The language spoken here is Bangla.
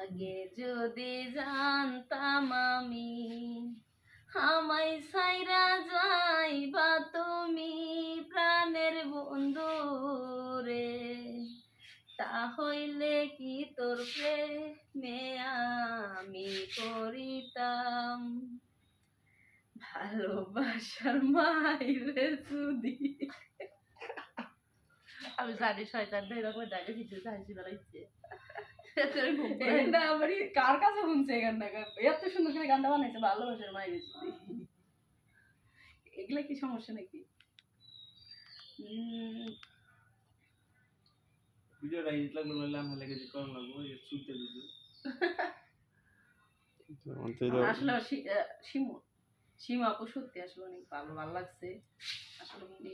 আগে যদি জানতাম আমি আমায় সাইরা যাইবা তুমি প্রাণের বন্ধু রে, তাহলে কি তোর প্রেমে আমি করিতাম ভালোবাসার মাইরে যদি। আমি জানি শয়তানটা এরকম জায়গা কিছু চাইছি বেড়াইছে। কার কাছে শুনছে এই গানটা? এত সুন্দর করে গানটা বানাইছে ভালোবাসার মাইরে যদি। এগুলা কি সমস্যা নাকি? ভিডিওটা এডিট লাগলো না আমি লাগে যে করলাম ওই শুনতে দিছি আসলে সীমা আপু সত্যি আসলে অনেক ভালো লাগছে আসলে।